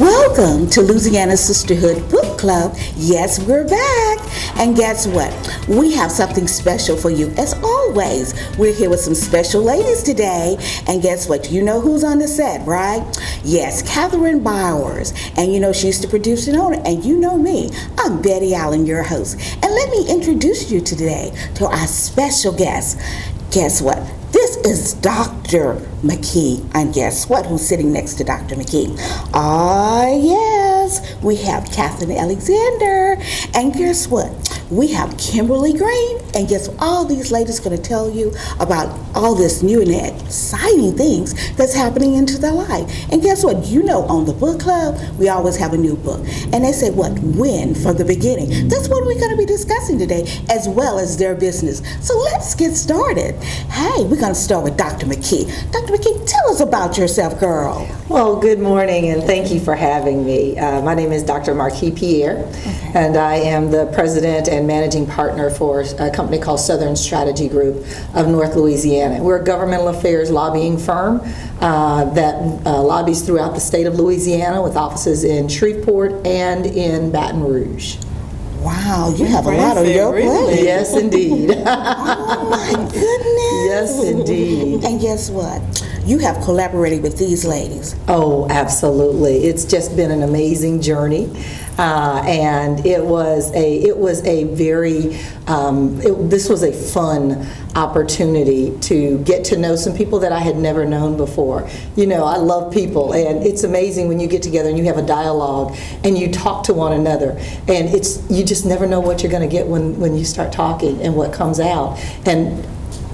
Welcome to Louisiana Sisterhood Book Club. Yes, we're back. And guess what? We have something special for you. As always, we're here with some special ladies today. And guess what? You know who's on the set, right? Yes, Catherine Bowers. And you know she's the producer and owner. And you know me. I'm Betty Allen, your host. And let me introduce you today to our special guest. Guess what? This is Dr. McKee. And guess what? Who's sitting next to Dr. McKee? Ah, yes. We have Catherine Alexander. And guess what? We have Kimberly Green. And guess what? All these ladies are going to tell you about all this new and exciting things that's happening into their life. And guess what? You know, on the book club, we always have a new book. And they say, what? Win from the beginning. That's what we're going to be discussing today, as well as their business. So let's get started. Hey, we're going to start with Dr. McKee. Dr. McKee, tell us about yourself, girl. Well, good morning, and thank you for having me. My name is Dr. Marquis Pierre, and I am the president and managing partner for a company called Southern Strategy Group of North Louisiana. We're a governmental affairs lobbying firm that lobbies throughout the state of Louisiana with offices in Shreveport and in Baton Rouge. Wow, you have a lot on your plate. Yes, indeed. Oh, my goodness. Yes, indeed. And guess what? You have collaborated with these ladies. Oh, absolutely. It's just been an amazing journey. And this was a fun opportunity to get to know some people that I had never known before. You know, I love people, and it's amazing when you get together and you have a dialogue and you talk to one another, and you just never know what you're going to get when you start talking and what comes out. And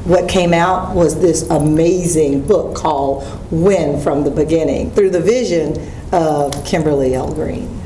what came out was this amazing book called Win from the Beginning, through the vision of Kimberly L. Green.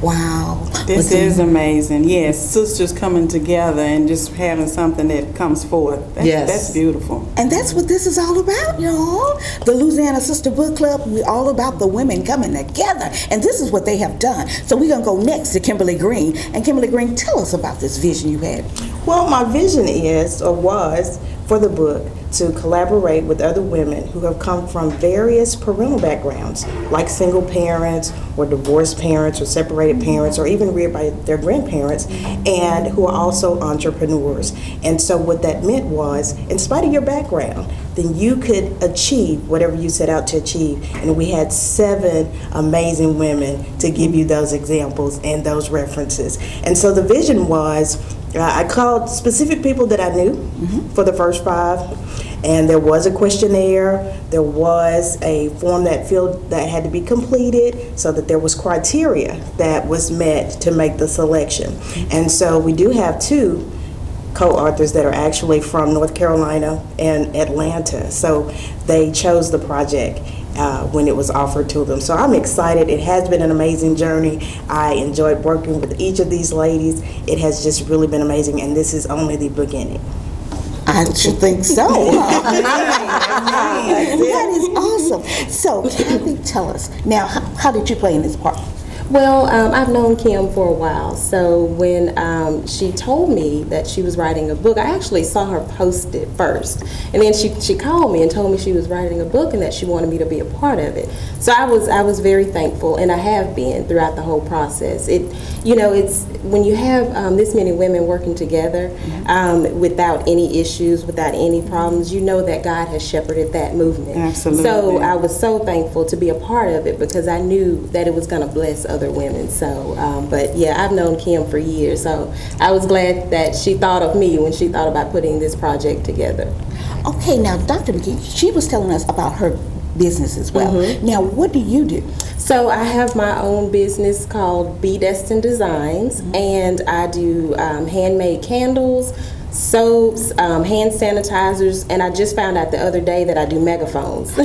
Wow. This is amazing. Yes, sisters coming together and just having something that comes forth. That's beautiful. And that's what this is all about, y'all. The Louisiana Sister Book Club, we're all about the women coming together. And this is what they have done. So we're going to go next to Kimberly Green. And Kimberly Green, tell us about this vision you had. Well, my vision was for the book to collaborate with other women who have come from various parental backgrounds, like single parents or divorced parents or separated parents or even reared by their grandparents, and who are also entrepreneurs. And so what that meant was, in spite of your background, then you could achieve whatever you set out to achieve. And we had 7 amazing women to give you those examples and those references. And so the vision was, I called specific people that I knew for the first 5. And there was a questionnaire, there was a form that had to be completed, so that there was criteria that was met to make the selection. And so we do have 2 co-authors that are actually from North Carolina and Atlanta. So they chose the project when it was offered to them. So I'm excited. It has been an amazing journey. I enjoyed working with each of these ladies. It has just really been amazing, and this is only the beginning. I should think so. That is awesome. So, Kathy, tell us, now, how did you play in this part? Well, I've known Kim for a while, so when she told me that she was writing a book, I actually saw her post it first, and then she called me and told me she was writing a book and that she wanted me to be a part of it. So I was very thankful, and I have been throughout the whole process. It's when you have this many women working together without any issues, without any problems, you know that God has shepherded that movement. Absolutely. So I was so thankful to be a part of it because I knew that it was going to bless other women. So, but yeah, I've known Kim for years, so I was glad that she thought of me when she thought about putting this project together. Okay, now Dr. McKee, she was telling us about her business as well. Now, what do you do? So I have my own business called Be Destined Designs, and I do handmade candles, soaps, hand sanitizers, and I just found out the other day that I do megaphones. We're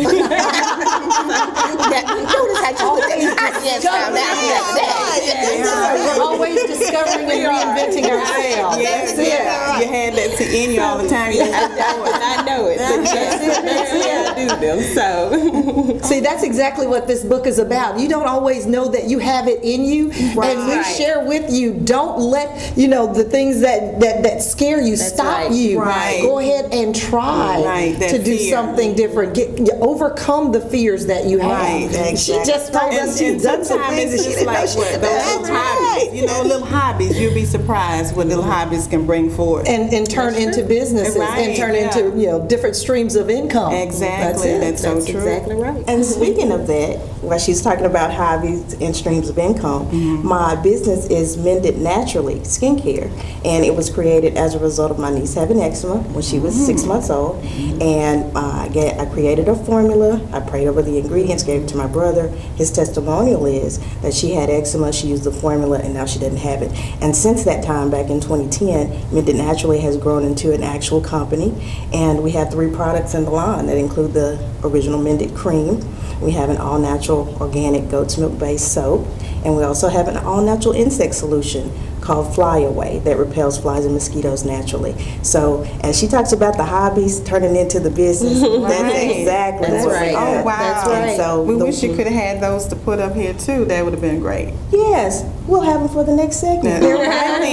always discovering and reinventing ourselves. Yes, you had that in you all the time. I know it. That's it. I do them. So see, that's exactly what this book is about. You don't always know that you have it in you, and we share with you. Don't let the things that scare you stop you. Right. Go ahead and try to do something different. Overcome the fears that you have. Right. She just told us done some sometimes things it's that she just didn't know like she what could those do. little hobbies, little hobbies. You'll be surprised what little hobbies can bring forth. And turn into businesses Right, and turn yeah. into different streams of income. Exactly, that's so true. Exactly right. And speaking of that, while she's talking about hobbies and streams of income, my business is Mended Naturally Skincare, and it was created as a result of my niece having eczema when she was 6 months old. And I created a formula. I prayed over the ingredients, gave it to my brother. His testimonial is that she had eczema, she used the formula, and now she doesn't have it. And since that time, back in 2010, Mended Naturally has grown into an actual company, and we have 3 products in the line that include the original Mended Cream. We have an all-natural organic goat's milk-based soap, and we also have an all-natural insect solution called Fly Away that repels flies and mosquitoes naturally. So as she talks about the hobbies turning into the business, that's exactly That's what right. we have. Oh, wow. That's right. And so We wish you could have had those to put up here too. That would have been great. Yes, we'll have them for the next segment. All All you gotta do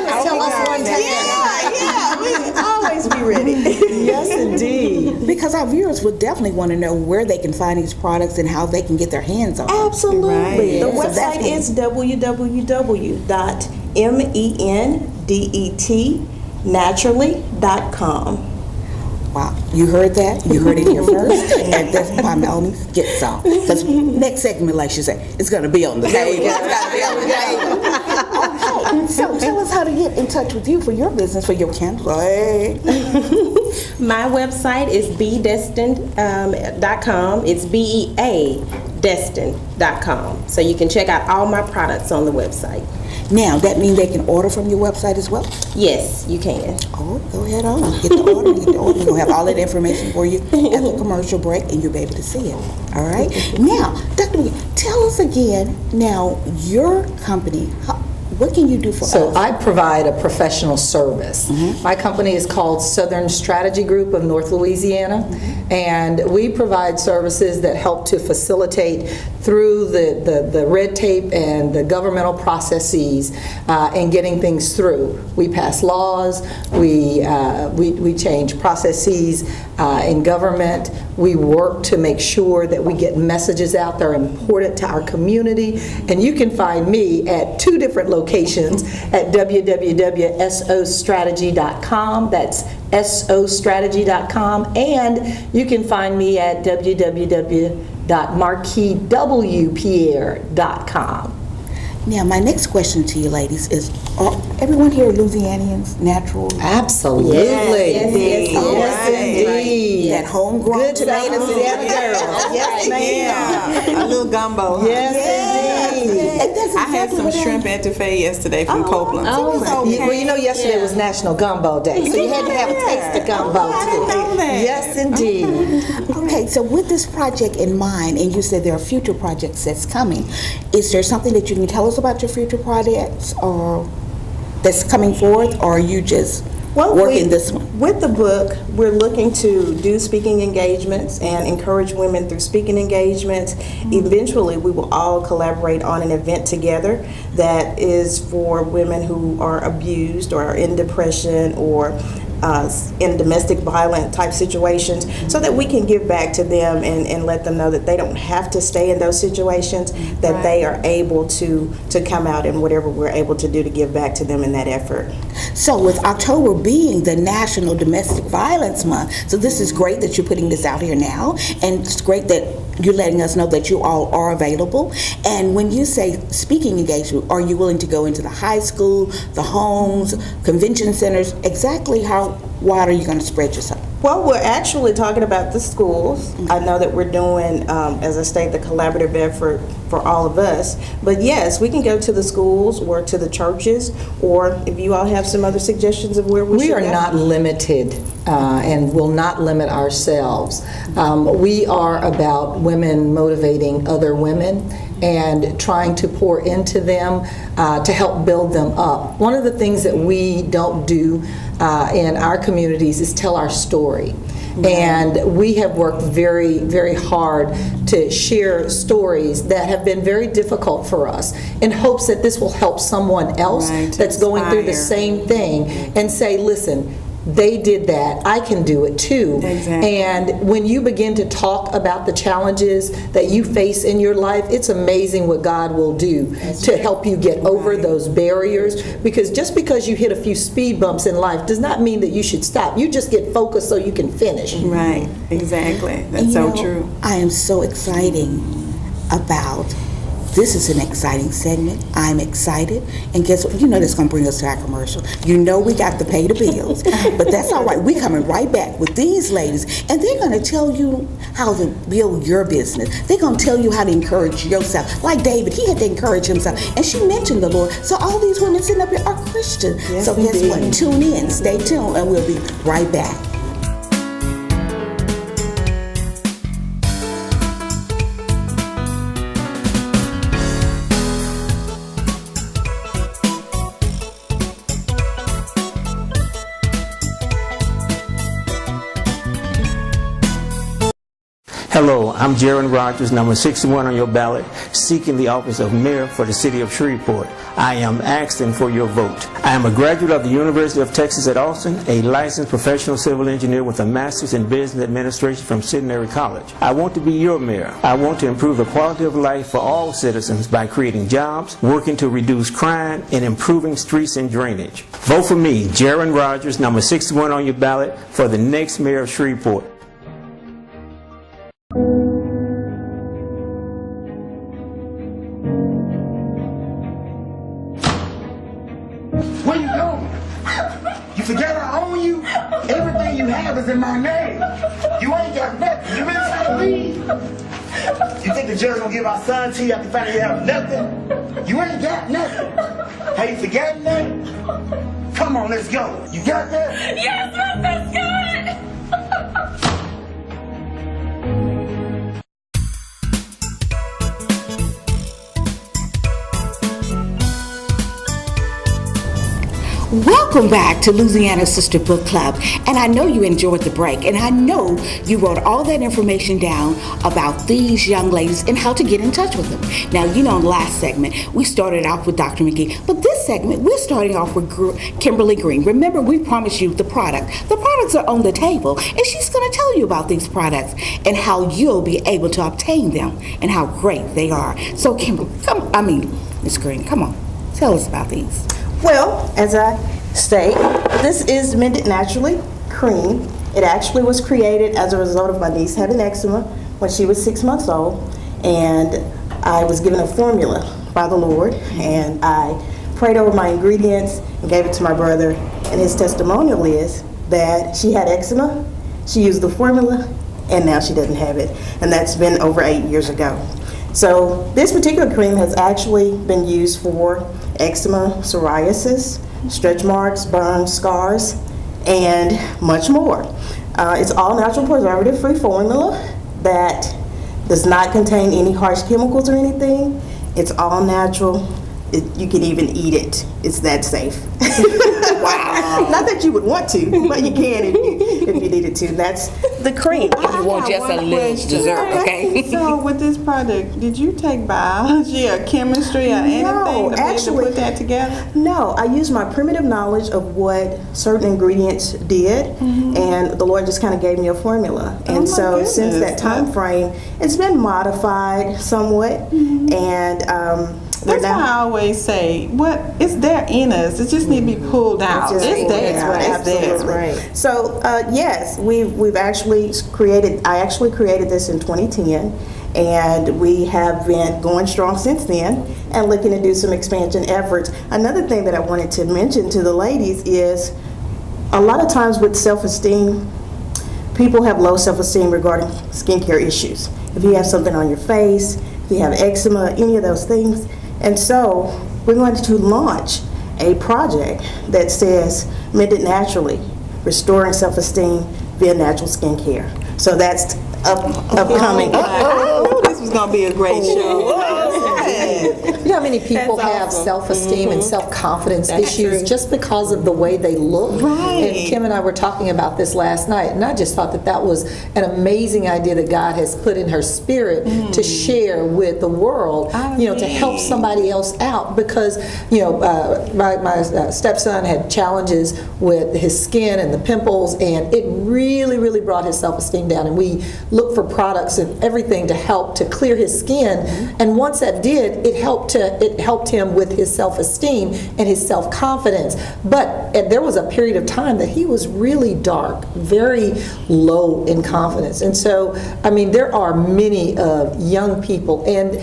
is tell us one time. Yeah, we always be ready. Yes, indeed. Because our viewers would definitely want to know where they can find these products and how they can get their hands on them. Absolutely. Right. The So that's website is www.mendednaturally.com. Wow, you heard that? You heard it here first, and that's why Melanie gets some. Because next segment, like she said, it's going to be on the table. It's going to be on the table. Okay, so tell us how to get in touch with you for your business, for your candle. Hey. My website is bedestined.com. It's BEA destined.com. So you can check out all my products on the website. Now, that means they can order from your website as well? Yes, you can. Oh, go ahead on. Get the order. Get the order. We'll have all that information for you at the commercial break, and you'll be able to see it. All right? Now, Dr. McGee, tell us again, now, your company, what can you do for us? So I provide a professional service. My company is called Southern Strategy Group of North Louisiana, and we provide services that help to facilitate through the red tape and the governmental processes and getting things through. We pass laws, we change processes in government. We work to make sure that we get messages out that are important to our community, and you can find me at 2 different locations at www.sostrategy.com. That's sostrategy.com, and you can find me at www.marquiswpierre.com. Now, my next question to you ladies is, are everyone here Louisianians, natural? Absolutely. Yes, yes, Yes, indeed. That homegrown Good tomatoes and Louisiana girls. Yes, ma'am. Yeah, a little gumbo. Huh? Yes, indeed. And that's I had exactly some what shrimp etouffee yesterday from Copeland. Oh, It was my okay. Well, you know, yesterday was National Gumbo Day, so you had to have a taste of gumbo I too. didn't know that. Yes, indeed. Okay, so with this project in mind, and you said there are future projects that's coming, is there something that you can tell us about your future projects or that's coming forth, or are you just working this one? With the book, we're looking to do speaking engagements and encourage women through speaking engagements. Eventually, we will all collaborate on an event together that is for women who are abused or are in depression or in domestic violent type situations, so that we can give back to them and let them know that they don't have to stay in those situations, that they are able to come out and whatever we're able to do to give back to them in that effort. So with October being the National Domestic Violence Month, so this is great that you're putting this out here now, and it's great that you're letting us know that you all are available. And when you say speaking engagement, are you willing to go into the high school, the homes, convention centers? Exactly how wide are you going to spread yourself? Well, we're actually talking about the schools. I know that we're doing, as I state, the collaborative effort for all of us. But yes, we can go to the schools or to the churches, or if you all have some other suggestions of where we should We are go. not limited and will not limit ourselves. We are about women motivating other women and trying to pour into them to help build them up. One of the things that we don't do in our communities is tell our story. And we have worked very, very hard to share stories that have been very difficult for us in hopes that this will help someone else Right, to that's going through the inspire. same thing and say, listen, they did that, I can do it too. Exactly. And when you begin to talk about the challenges that you face in your life, it's amazing what God will do to help you get over those barriers. Because just because you hit a few speed bumps in life does not mean that you should stop. You just get focused so you can finish. Right, exactly. That's so true. I am so excited about this. Is an exciting segment. I'm excited. And guess what? You know that's going to bring us to our commercial. You know we got to pay the bills. But that's all right. We're coming right back with these ladies. And they're going to tell you how to build your business. They're going to tell you how to encourage yourself. Like David, he had to encourage himself. And she mentioned the Lord. So all these women sitting up here are Christian. Yes, so guess indeed. what? Tune in. Stay tuned. And we'll be right back. Hello, I'm Jaron Rogers, number 61 on your ballot, seeking the office of mayor for the city of Shreveport. I am asking for your vote. I am a graduate of the University of Texas at Austin, a licensed professional civil engineer with a master's in business administration from Centenary College. I want to be your mayor. I want to improve the quality of life for all citizens by creating jobs, working to reduce crime, and improving streets and drainage. Vote for me, Jaron Rogers, number 61 on your ballot, for the next mayor of Shreveport. Where you going? You forget I own you? Everything you have is in my name. You ain't got nothing. You really trying to leave? You think the judge gonna give our son to you after finding you have nothing? You ain't got nothing. Have you forgotten that? Come on, let's go. You got that? Yes, Mr. Scott! Welcome back to Louisiana Sister Book Club, and I know you enjoyed the break, and I know you wrote all that information down about these young ladies and how to get in touch with them. Now, you know, in the last segment, we started off with Dr. McGee, but this segment, we're starting off with Kimberly Green. Remember, we promised you the product. The products are on the table, and she's going to tell you about these products and how you'll be able to obtain them and how great they are. So, Kimberly, Miss Green, come on, tell us about these. Well, as I state, this is Mended Naturally cream. It actually was created as a result of my niece having eczema when she was 6 months old, and I was given a formula by the Lord, and I prayed over my ingredients and gave it to my brother, and his testimonial is that she had eczema, she used the formula, and now she doesn't have it, and that's been over 8 years ago. So this particular cream has actually been used for eczema, psoriasis, stretch marks, burns, scars, and much more. It's all natural preservative-free formula that does not contain any harsh chemicals or anything. It's all natural. You can even eat it. It's that safe. Wow. Not that you would want to, but you can if you needed to. That's the cream. You want just a little dessert, okay? So with this product, did you take biology or chemistry or anything to be able to put that together? No, I used my primitive knowledge of what certain ingredients did, and the Lord just kind of gave me a formula. And so since that time frame, it's been modified somewhat, and that's why I always say, it's there in us. It just need to be pulled out. It's there. It's there. Right. So yes, we've actually created. I actually created this in 2010, and we have been going strong since then, and looking to do some expansion efforts. Another thing that I wanted to mention to the ladies is, a lot of times with self-esteem, people have low self-esteem regarding skincare issues. If you have something on your face, if you have eczema, any of those things. And so we're going to launch a project that says Mended Naturally, Restoring Self-Esteem via Natural Skincare. So that's upcoming. I knew this was going to be a great show. You know how many people That's have awesome. self-esteem and self-confidence issues just because of the way they look? Right. And Kim and I were talking about this last night, and I just thought that that was an amazing idea that God has put in her spirit to share with the world, to help somebody else out, because, my stepson had challenges with his skin and the pimples, and it really, really brought his self-esteem down, and we looked for products and everything to help to clear his skin, and once that did, it helped him with his self-esteem and his self-confidence. But there was a period of time that he was really dark, very low in confidence. And so, there are many young people, and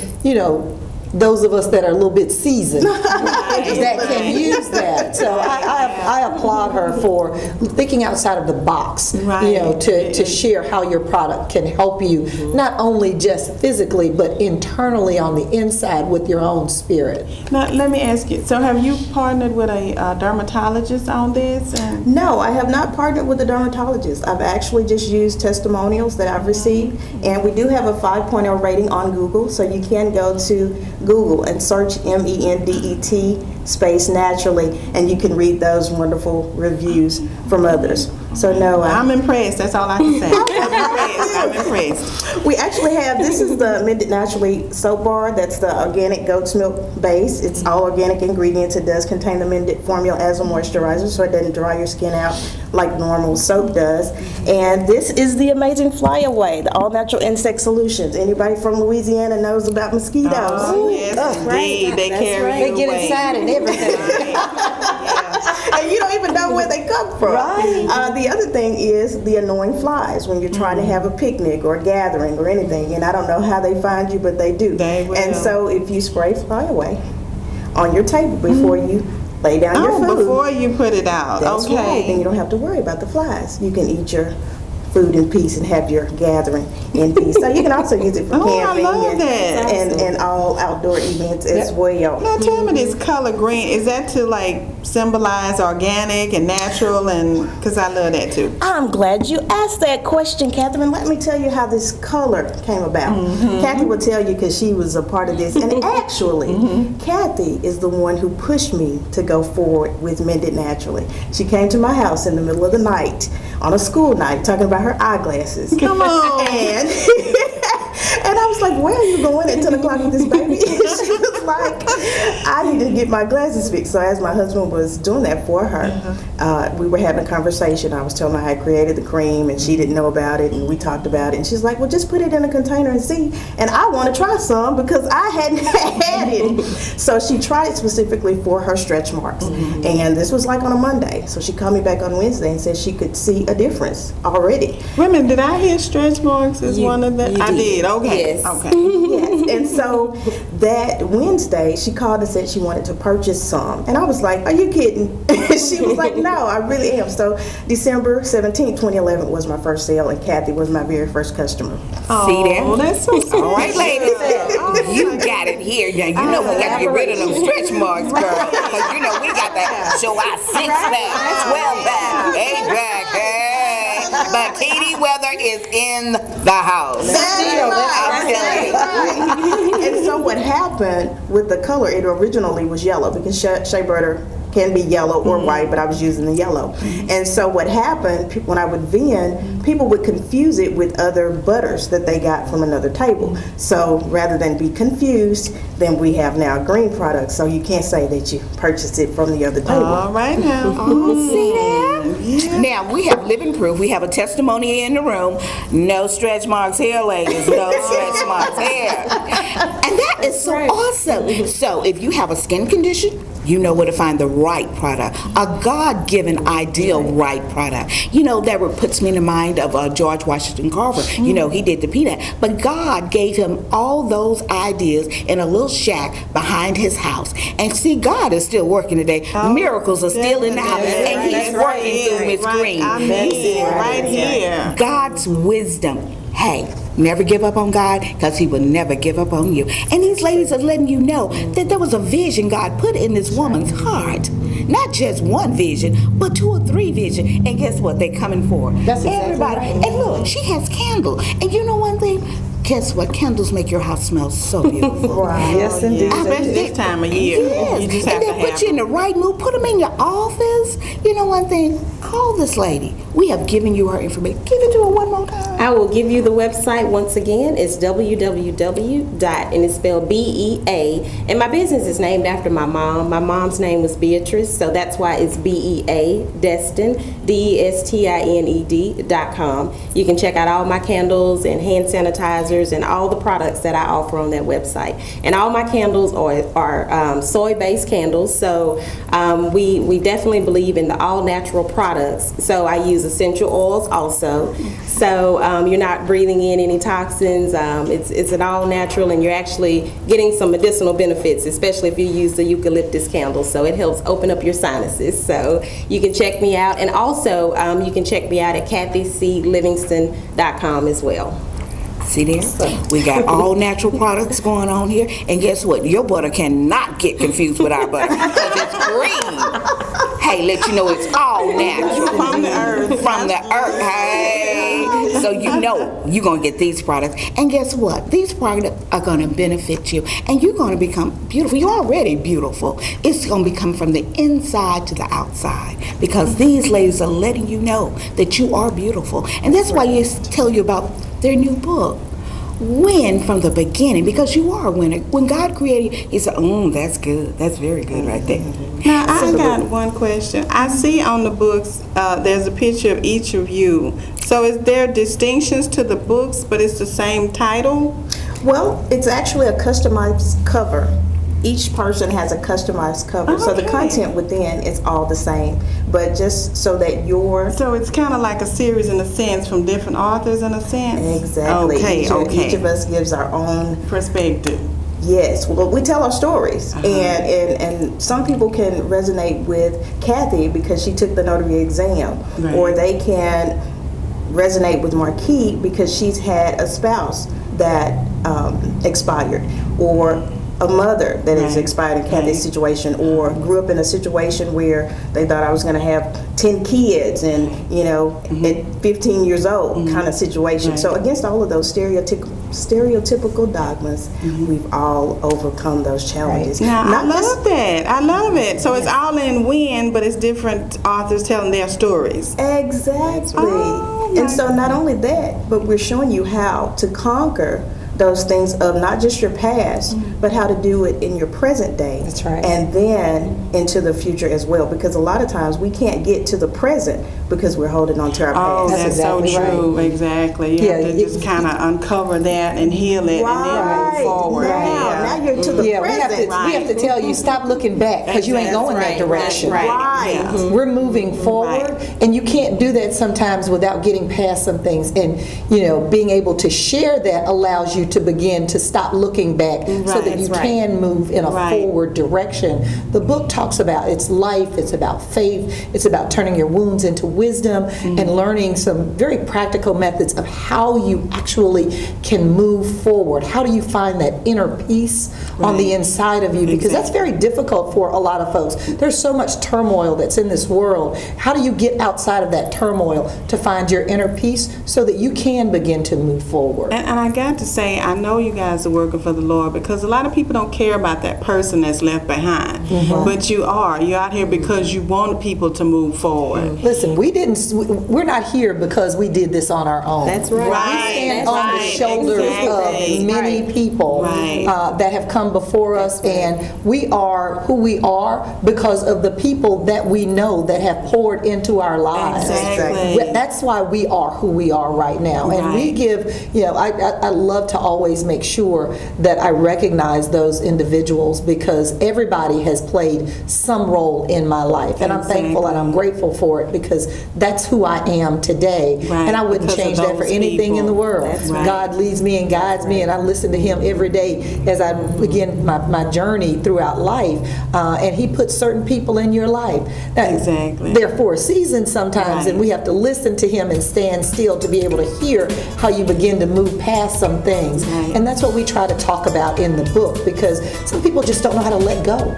those of us that are a little bit seasoned that can use that. So I applaud her for thinking outside of the box, to share how your product can help you, not only just physically, but internally on the inside with your own spirit. Now, let me ask you, so have you partnered with a dermatologist on this? No, I have not partnered with a dermatologist. I've actually just used testimonials that I've received, and we do have a 5.0 rating on Google, so you can go to Google and search MENDET space naturally, and you can read those wonderful reviews from others. So no, I'm impressed. That's all I can say. I'm impressed. We actually have, this is the Mended Naturally soap bar. That's the organic goat's milk base. It's all organic ingredients. It does contain the Mended formula as a moisturizer, so it doesn't dry your skin out like normal soap does. And this is the amazing Flyaway, the all natural insect solutions. Anybody from Louisiana knows about mosquitoes. Oh, yes, indeed. They carry you They get away. inside and everything. And you don't even know where they come from. Right. The other thing is the annoying flies when you're trying to have a picnic or a gathering or anything, and I don't know how they find you, but they do. They will. And so if you spray Flyaway on your table before you lay down your food. Before you put it out. That's Okay. right. Then you don't have to worry about the flies. You can eat your food in peace and have your gathering in peace. So you can also use it for camping I love that. and all outdoor events as well. Now tell me, this color green, is that to like symbolize organic and natural? And because I love that too. I'm glad you asked that question, Catherine. Let me tell you how this color came about. Kathy will tell you because she was a part of this. And actually, Kathy is the one who pushed me to go forward with Mended Naturally. She came to my house in the middle of the night, on a school night, talking about her eyeglasses. Come on. And I was like, where are you going at 10 o'clock with this baby? She was like, I need to get my glasses fixed. So as my husband was doing that for her, we were having a conversation. I was telling her I had created the cream and she didn't know about it, and we talked about it. And she's like, well, just put it in a container and see. And I want to try some because I hadn't had it. So she tried it specifically for her stretch marks. And this was like on a Monday. So she called me back on Wednesday and said she could see a difference already. Wait a minute, did I hear stretch marks as one of them? I did, okay. Yes. Okay. Yes, and so that Wednesday, she called and said she wanted to purchase some. And I was like, are you kidding? She was like, no, I really am. So December 17, 2011 was my first sale, and Kathy was my very first customer. See there? Oh, that's so sweet. All right, ladies. You got it here. Now, you know we got to get rid of them stretch marks, girl. Because, we got to show our 6-pack, 12-pack, 8-pack, hey. But Katie Weather is in the house. I'm telling you. And so what happened with the color, it originally was yellow because shea butter can be yellow or white, but I was using the yellow. And so what happened, when I would vend, people would confuse it with other butters that they got from another table. So rather than be confused, then we have now green products. So you can't say that you purchased it from the other table. All right now. See there? Now, we have living proof. We have a testimony in the room. No stretch marks here, ladies. No stretch marks here. And that is so awesome. So if you have a skin condition, you know where to find the right product, a God-given, ideal right product. That puts me in the mind of George Washington Carver. He did the peanut. But God gave him all those ideas in a little shack behind his house. And see, God is still working today. Miracles are still in the house. And he's working through Miss Green. Right here. God's wisdom. Hey, never give up on God, because he will never give up on you. And these ladies are letting you know that there was a vision God put in this woman's heart. Not just one vision, but 2 or 3 visions. And guess what? They're coming forward. That's exactly everybody. Right. And look, she has candle. And you know one thing? guess what? Candles make your house smell so beautiful. Right. Yes, indeed. Especially this time of year. Yes. You just have And to then put have you in the right mood. Put them in your office. You know one thing? Call this lady. We have given you her information. Give it to her one more time. I will give you the website once again. It's www. And it's spelled BEA. And my business is named after my mom. My mom's name was Beatrice, so that's why it's BEA, Destin, DESTINED.com. You can check out all my candles and hand sanitizers and all the products that I offer on that website. And all my candles are soy-based candles, so we definitely believe in the all-natural products. So I use essential oils also. So you're not breathing in any toxins. It's an all-natural, and you're actually getting some medicinal benefits, especially if you use the eucalyptus candle. So it helps open up your sinuses. So you can check me out. And also, you can check me out at KathyCLivingston.com as well. See there? We got all natural products going on here. And guess what? Your butter cannot get confused with our butter because it's green. Hey, let you know it's all natural. From the earth. From the earth. Hey. So you know you're going to get these products. And guess what? These products are going to benefit you. And you're going to become beautiful. You're already beautiful. It's going to become from the inside to the outside because these ladies are letting you know that you are beautiful. And that's why you tell you about their new book, Win from the Beginning, because you are a winner. When God created you, He said, that's good. That's very good right there. Now, I got one question. I see on the books, there's a picture of each of you. So is there distinctions to the books, but it's the same title? Well, it's actually a customized cover. Each person has a customized cover, so the content within is all the same. But just so that So it's kind of like a series in a sense from different authors in a sense? Exactly. Okay, Each of us gives our own perspective. Yes, well, we tell our stories, and some people can resonate with Kathy because she took the notary exam, or they can resonate with Marquis because she's had a spouse that expired, or a mother that is expired in Kathy's situation, or grew up in a situation where they thought I was going to have 10 kids and, at 15 years old kind of situation. So against all of those stereotypical dogmas, we've all overcome those challenges. Now, I love that. I love it. So it's all in Win, but it's different authors telling their stories. Exactly. And so not only that, but we're showing you how to conquer those things of not just your past, but how to do it in your present day. That's right. And then into the future as well, because a lot of times we can't get to the present because we're holding on to our past. Oh, that's exactly so true. right. Exactly. You have to just kind of uncover that and heal it and then move forward. Now you're to the present. We have to tell you, stop looking back because you ain't going that direction. We're moving forward, and you can't do that sometimes without getting past some things. And being able to share that allows you to begin to stop looking back so that you can move in a forward direction. The book talks about it's life, it's about faith, it's about turning your wounds into wisdom and learning some very practical methods of how you actually can move forward. How do you find that inner peace on the inside of you? Because that's very difficult for a lot of folks. There's so much turmoil that's in this world. How do you get outside of that turmoil to find your inner peace so that you can begin to move forward? And I got to say, I know you guys are working for the Lord, because a lot of people don't care about that person that's left behind. But you are. You're out here because you want people to move forward. Listen, we're not here because we did this on our own. That's right. We stand on the shoulders of many people that have come before us, and we are who we are because of the people that we know that have poured into our lives. Exactly. That's why we are who we are right now. And we give, I love to always make sure that I recognize those individuals because everybody has played some role in my life. And I'm thankful and I'm grateful for it because that's who I am today. And I wouldn't change that for anything in the world. God leads me and guides me, and I listen to Him every day as I begin my journey throughout life. And He puts certain people in your life. Now, they're for a season sometimes, and we have to listen to Him and stand still to be able to hear how you begin to move past some things. And that's what we try to talk about in the book, because some people just don't know how to let go.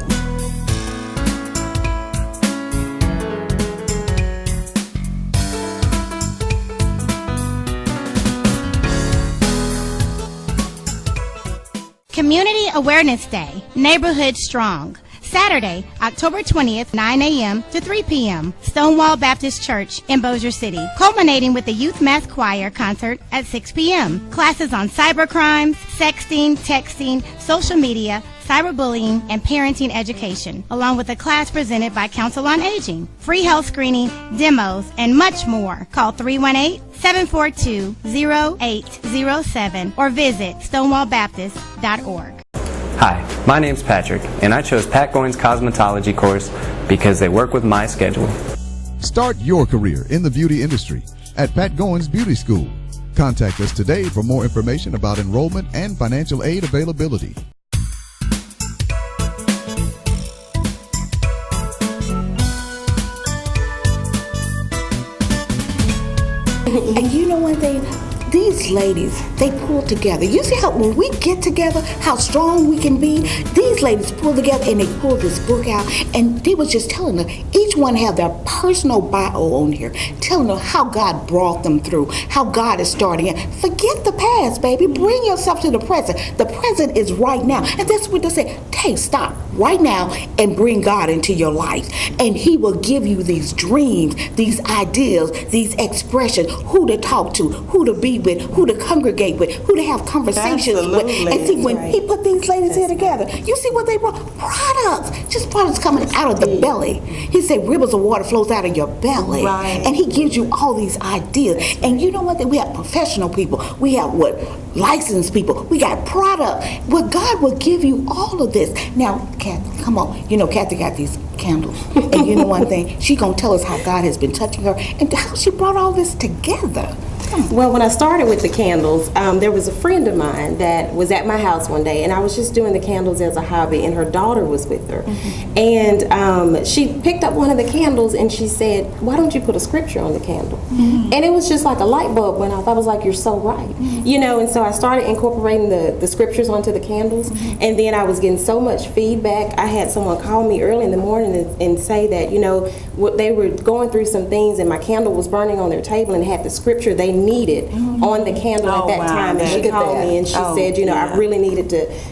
Community Awareness Day, Neighborhood Strong. Saturday, October 20th, 9 a.m. to 3 p.m. Stonewall Baptist Church in Bossier City, culminating with the Youth Mass Choir concert at 6 p.m. Classes on cybercrimes, sexting, texting, social media, cyberbullying, and parenting education, along with a class presented by Council on Aging, free health screening, demos, and much more. Call 318-742-0807 or visit stonewallbaptist.org. Hi, my name's Patrick, and I chose Pat Goins' cosmetology course because they work with my schedule. Start your career in the beauty industry at Pat Goins Beauty School. Contact us today for more information about enrollment and financial aid availability. And you know one thing? These ladies, they pull together. You see how when we get together, how strong we can be? These ladies pull together and they pull this book out, and they was just telling her, each one have their personal bio on here, telling her how God brought them through, how God is starting it. Forget the past, baby. Bring yourself to the present. The present is right now. And that's what they say. Hey, stop right now and bring God into your life. And he will give you these dreams, these ideas, these expressions, who to talk to, who to be with, who to congregate with, who to have conversations with. And see, when he put these ladies here together, you see what they brought? Products. Just products coming out of the belly. He said rivers of water flows out of your belly. Right. And he gives you all these ideas. And you know what? We have professional people. We have licensed people. We got product. Well, God will give you all of this. Now, Kathy, come on. You know, Kathy got these candles. And you know one thing? She gonna tell us how God has been touching her and how she brought all this together. Well, when I started with the candles, there was a friend of mine that was at my house one day, and I was just doing the candles as a hobby, and her daughter was with her. Mm-hmm. And she picked up one of the candles, and she said, "Why don't you put a scripture on the candle?" Mm-hmm. And it was just like a light bulb went off. I was like, "You're so right." Mm-hmm. You know, and so I started incorporating the scriptures onto the candles, mm-hmm. and then I was getting so much feedback. I had someone call me early in the morning and say that, you know, they were going through some things, and my candle was burning on their table, and had the scripture they needed on the candle at that time. And she called me and she said, you know, I really needed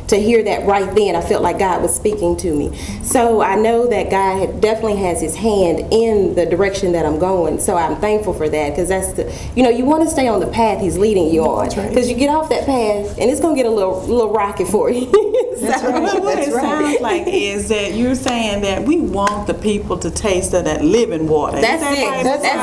to hear that right then. I felt like God was speaking to me. So I know that God definitely has his hand in the direction that I'm going. So I'm thankful for that, because that's you know, you want to stay on the path he's leading you on. Because you get off that path and it's going to get a little rocky for you. What it sounds like is that you're saying that we want the people to taste of that living water. That's it. That's it.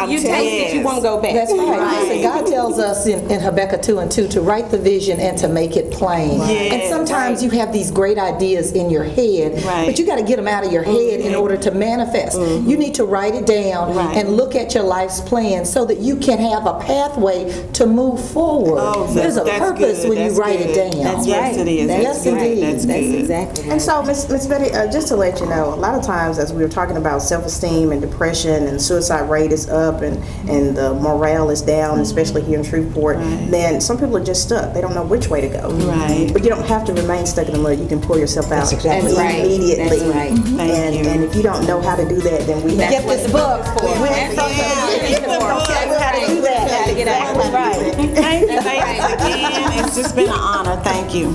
You taste it, you won't go back. That's right. Listen, God tells us in Habakkuk 2:2 to write the vision and to make it plain. Yes, and sometimes you have these great ideas in your head, but you got to get them out of your head in order to manifest. You need to write it down and look at your life's plan so that you can have a pathway to move forward. There's a purpose when you write it down. That's right. Yes, it is. Yes, indeed. That's exactly right. And so, Miss Betty, just to let you know, a lot of times as we were talking about self-esteem and depression and suicide rate is up and the morale is down, especially here in Shreveport, then some people are just stuck. They don't know which way to go. Right. But you don't have to remain stuck in the mud. You can pull yourself out immediately. That's right. And if you don't know how to do that, then we have Get this book for how to do that. Got to get out. Right. Thank you, ladies, again. It's just been an honor. Thank you.